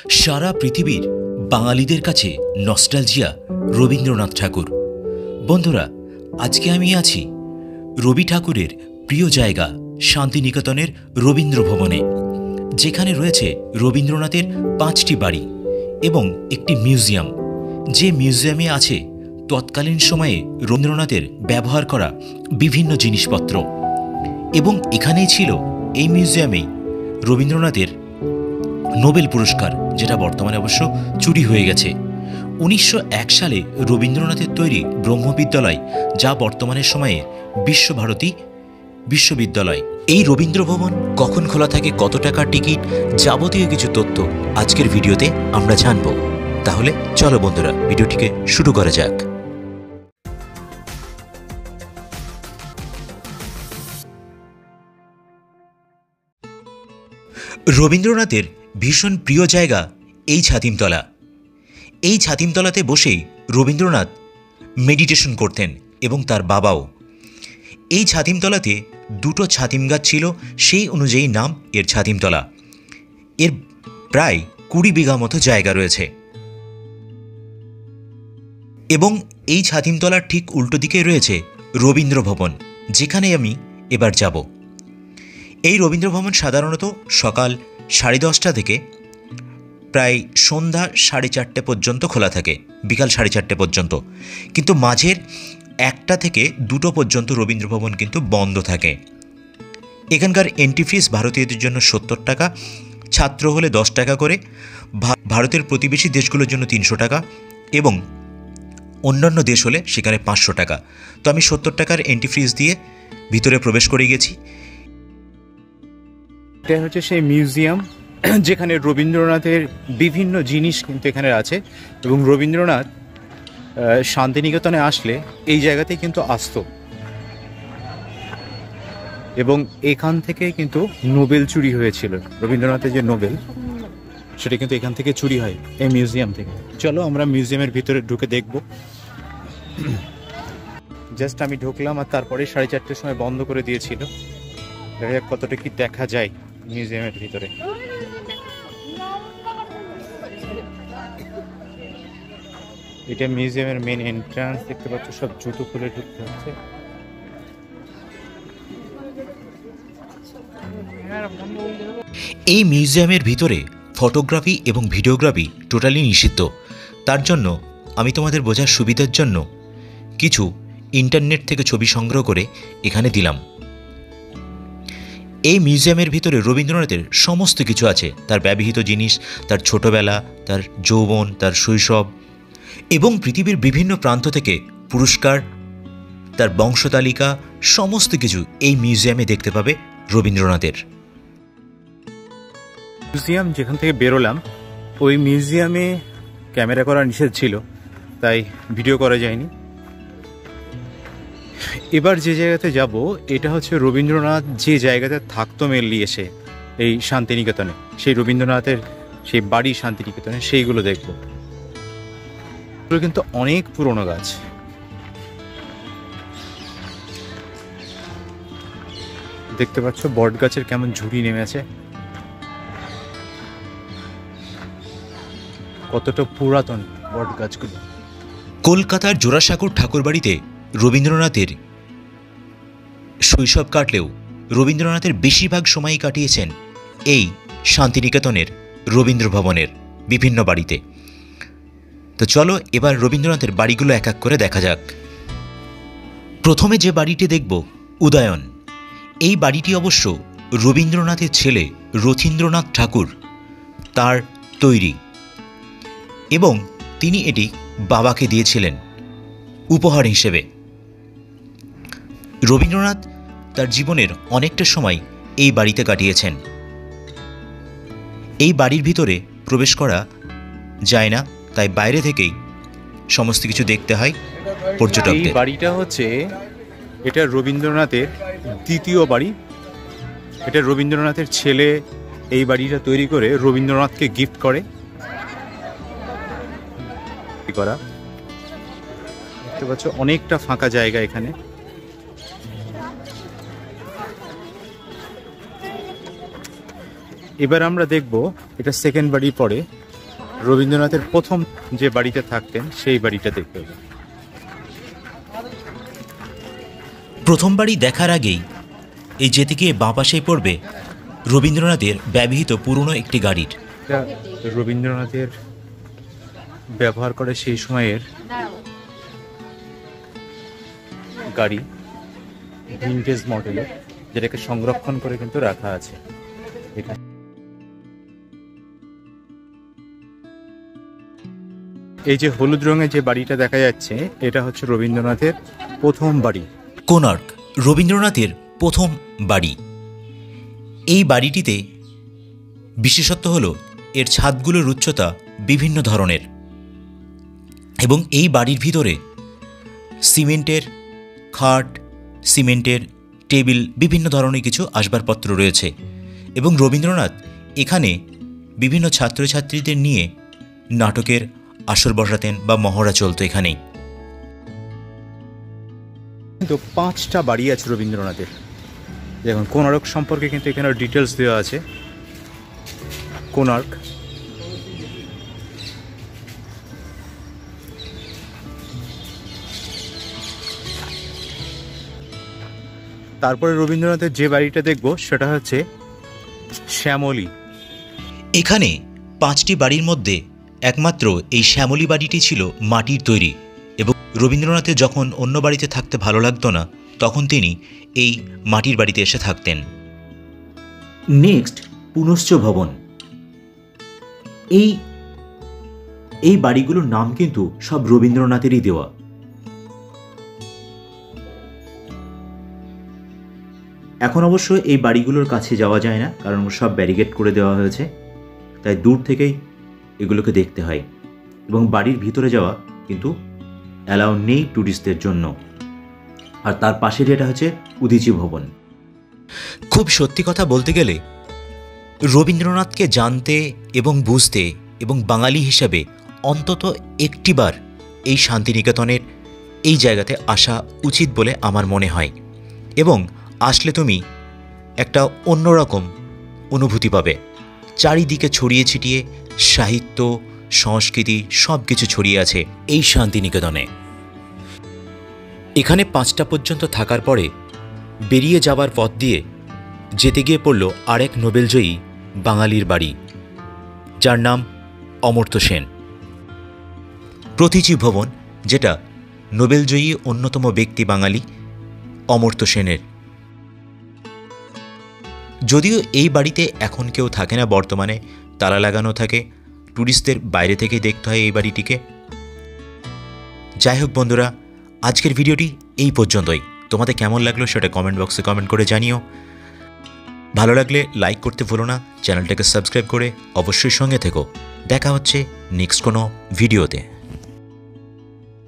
সারা পৃথিবীর বাঙালিদের কাছে নস্টালজিয়া রবীন্দ্রনাথ ঠাকুর। বন্ধুরা, আজকে আমি আছি রবি ঠাকুরের প্রিয় জায়গা শান্তিনিকেতনের রবীন্দ্র ভবনে, যেখানে রয়েছে রবীন্দ্রনাথের 5টি বাড়ি এবং একটি মিউজিয়াম। যে মিউজিয়ামে আছে তৎকালীন সময়ে রবীন্দ্রনাথের ব্যবহার করা বিভিন্ন জিনিসপত্র, এবং এখানেই ছিল এই মিউজিয়ামেই রবীন্দ্রনাথের নোবেল পুরস্কার, যেটা বর্তমানে অবশ্য চুরি হয়ে গেছে। 1901 সালে রবীন্দ্রনাথের তৈরি ব্রহ্মবিদ্যালয়, যা বর্তমানের সময়ে বিশ্বভারতী বিশ্ববিদ্যালয়। এই রবীন্দ্র ভবন কখন খোলা থাকে, কত টাকার টিকিট, যাবতীয় কিছু তথ্য আজকের ভিডিওতে আমরা জানব। তাহলে চলো বন্ধুরা, ভিডিওটিকে শুরু করা যাক। রবীন্দ্রনাথের ভীষণ প্রিয় জায়গা এই ছাতিমতলা। এই ছাতিমতলাতে বসেই রবীন্দ্রনাথ মেডিটেশন করতেন এবং তার বাবাও। এই ছাতিমতলাতে 2টো ছাতিম গাছ ছিল, সেই অনুযায়ী নাম এর ছাতিমতলা। এর প্রায় 20 বিঘা মতো জায়গা রয়েছে এবং এই ছাতিমতলার ঠিক উল্টো দিকে রয়েছে রবীন্দ্র ভবন, যেখানে আমি এবার যাব। এই রবীন্দ্র ভবন সাধারণত সকাল 10:30 থেকে প্রায় সন্ধ্যা 4:30 পর্যন্ত খোলা থাকে, বিকাল 4:30 পর্যন্ত। কিন্তু মাঝের 1টা থেকে 2টো পর্যন্ত রবীন্দ্র ভবন কিন্তু বন্ধ থাকে। এখানকার এন্ট্রি ফিস ভারতীয়দের জন্য 70 টাকা, ছাত্র হলে 10 টাকা করে, ভারতের প্রতিবেশী দেশগুলোর জন্য 300 টাকা এবং অন্যান্য দেশ হলে সেখানে 500 টাকা। তো আমি 70 টাকার এন্ট্রি ফিস দিয়ে ভিতরে প্রবেশ করে গেছি। এটা হচ্ছে সেই মিউজিয়াম যেখানে রবীন্দ্রনাথের বিভিন্ন জিনিস কিন্তু এখানে আছে, এবং রবীন্দ্রনাথ শান্তিনিকেতনে আসলে এই জায়গাতেই কিন্তু আসতো, এবং এখান থেকে কিন্তু নোবেল চুরি হয়েছিল। রবীন্দ্রনাথের যে নোবেল, সেটা কিন্তু এখান থেকে চুরি হয়, এই মিউজিয়াম থেকে। চলো আমরা মিউজিয়ামের ভিতরে ঢুকে দেখব। জাস্ট আমি ঢুকলাম আর তারপরে 4:30 সময় বন্ধ করে দিয়েছিল। দেখা যাক কতটা কি দেখা যায় মিউজিয়ামের ভিতরে। এটা মিউজিয়ামের মেন এন্ট্রান্স, দেখতে পাচ্ছ সব জুতো খুলে ঢুকতে হচ্ছে। এই মিউজিয়ামের ভিতরে ফটোগ্রাফি এবং ভিডিওগ্রাফি টোটালি নিষিদ্ধ। তার জন্য আমি তোমাদের বোঝার সুবিধার জন্য কিছু ইন্টারনেট থেকে ছবি সংগ্রহ করে এখানে দিলাম। এই মিউজিয়ামের ভিতরে রবীন্দ্রনাথের সমস্ত কিছু আছে, তার ব্যবহৃত জিনিস, তার ছোটবেলা, তার যৌবন, তার শৈশব এবং পৃথিবীর বিভিন্ন প্রান্ত থেকে পুরস্কার, তার বংশতালিকা, সমস্ত কিছু এই মিউজিয়ামে দেখতে পাবে রবীন্দ্রনাথের। মিউজিয়াম যেখান থেকে বেরোলাম, ওই মিউজিয়ামে ক্যামেরা করা নিষেধ ছিল, তাই ভিডিও করা যায়নি। এবার যে জায়গাতে যাব, এটা হচ্ছে রবীন্দ্রনাথ যে জায়গাতে থাকতো মেনলি এসে এই শান্তিনিকেতনে, সেই রবীন্দ্রনাথের সেই বাড়ি শান্তিনিকেতনে, সেইগুলো দেখব। এগুলো কিন্তু অনেক পুরনো গাছ। দেখতে পাচ্ছ বট গাছের কেমন ঝুড়ি নেমেছে, কতটা পুরাতন বট গাছগুলো। কলকাতার জোড়াসাঁকোর ঠাকুরবাড়িতে রবীন্দ্রনাথের শৈশব কাটলেও রবীন্দ্রনাথের বেশিরভাগ সময়ই কাটিয়েছেন এই শান্তিনিকেতনের রবীন্দ্র ভবনের বিভিন্ন বাড়িতে। তো চলো এবার রবীন্দ্রনাথের বাড়িগুলো এক এক করে দেখা যাক। প্রথমে যে বাড়িটি দেখব, উদয়ন। এই বাড়িটি অবশ্য রবীন্দ্রনাথের ছেলে রথীন্দ্রনাথ ঠাকুর তার তৈরি, এবং তিনি এটি বাবাকে দিয়েছিলেন উপহার হিসেবে। রবীন্দ্রনাথ তার জীবনের অনেকটা সময় এই বাড়িতে কাটিয়েছেন। এই বাড়ির ভিতরে প্রবেশ করা যায় না, তাই বাইরে থেকেই সমস্ত কিছু দেখতে হয় পর্যটকদের। এই বাড়িটা হচ্ছে, এটা রবীন্দ্রনাথের দ্বিতীয় বাড়ি। এটা রবীন্দ্রনাথের ছেলে এই বাড়িটা তৈরি করে রবীন্দ্রনাথকে গিফট করে। দেখতে পাচ্ছ অনেকটা ফাঁকা জায়গা এখানে। এবার আমরা দেখব, এটা সেকেন্ড বাড়ি পড়ে, রবীন্দ্রনাথের প্রথম যে বাড়িতে থাকতেন সেই বাড়িটা দেখতে হবে। প্রথম বাড়ি দেখার আগেই এই যেতে গিয়ে বাঁ পাশেই পড়বে রবীন্দ্রনাথের ব্যবহৃত পুরনো একটি গাড়ির। এটা রবীন্দ্রনাথের ব্যবহার করে সেই সময়ের গাড়ি, ভিনটেজ মডেলের, যেটাকে সংরক্ষণ করে কিন্তু রাখা আছে এখানে। এই যে হলুদ রঙের যে বাড়িটা দেখা যাচ্ছে, এটা হচ্ছে রবীন্দ্রনাথের প্রথম বাড়ি। কোণার্ক রবীন্দ্রনাথের প্রথম বাড়ি। এই বাড়িটিতে বিশেষত্ব হল এর ছাদগুলোর উচ্চতা বিভিন্ন ধরনের, এবং এই বাড়ির ভিতরে সিমেন্টের খাট, সিমেন্টের টেবিল, বিভিন্ন ধরনের কিছু আসবাবপত্র রয়েছে। এবং রবীন্দ্রনাথ এখানে বিভিন্ন ছাত্রছাত্রীদের নিয়ে নাটকের আসর বসাতেন বা মহড়া চলতো এখানেই। কিন্তু 5টা বাড়ি আছে রবীন্দ্রনাথের। দেখুন কোণার্ক সম্পর্কে কিন্তু এখানে ডিটেলস দেওয়া আছে। কোণার্ক, তারপরে রবীন্দ্রনাথের যে বাড়িটা দেখব সেটা হচ্ছে শ্যামলী। এখানে 5টি বাড়ির মধ্যে একমাত্র এই শ্যামলী বাড়িটি ছিল মাটির তৈরি, এবং রবীন্দ্রনাথের যখন অন্য বাড়িতে থাকতে ভালো লাগতো না তখন তিনি এই মাটির বাড়িতে এসে থাকতেন। নেক্সট পুনশ্চ ভবন। এই বাড়িগুলোর নাম কিন্তু সব রবীন্দ্রনাথেরই দেওয়া। এখন অবশ্য এই বাড়িগুলোর কাছে যাওয়া যায় না, কারণ সব ব্যারিকেড করে দেওয়া হয়েছে, তাই দূর থেকেই এগুলোকে দেখতে হয়, এবং বাড়ির ভিতরে যাওয়া কিন্তু অ্যালাউ নেই ট্যুরিস্টদের জন্য। আর তার পাশে যেটা হচ্ছে উদীচী ভবন। খুব সত্যি কথা বলতে গেলে রবীন্দ্রনাথকে জানতে এবং বুঝতে এবং বাঙালি হিসাবে অন্তত একটিবার এই শান্তিনিকেতনের এই জায়গাতে আসা উচিত বলে আমার মনে হয়, এবং আসলে তুমি একটা অন্যরকম অনুভূতি পাবে। চারিদিকে ছড়িয়ে ছিটিয়ে সাহিত্য, সংস্কৃতি সব কিছু ছড়িয়ে আছে এই শান্তিনিকেতনে। এখানে 5টা পর্যন্ত থাকার পরে বেরিয়ে যাবার পথ দিয়ে যেতে গিয়ে পড়ল আরেক নোবেলজয়ী বাঙালির বাড়ি, যার নাম অমর্ত্য সেন। প্রতীচী ভবন, যেটা নোবেলজয়ী অন্যতম ব্যক্তি বাঙালি অমর্ত্য সেনের। যদিও এই বাড়িতে এখন কেউ থাকে না, বর্তমানে তালা লাগানো থাকে, ট্যুরিস্টদের বাইরে থেকে দেখতে হয় এই বাড়িটিকে। যাই হোক বন্ধুরা, আজকের ভিডিওটি এই পর্যন্তই। তোমাদের কেমন লাগলো সেটা কমেন্ট বক্সে কমেন্ট করে জানিও। ভালো লাগলে লাইক করতে ভুলো না, চ্যানেলটাকে সাবস্ক্রাইব করে অবশ্যই সঙ্গে থেকো। দেখা হচ্ছে নেক্সট কোনো ভিডিওতে।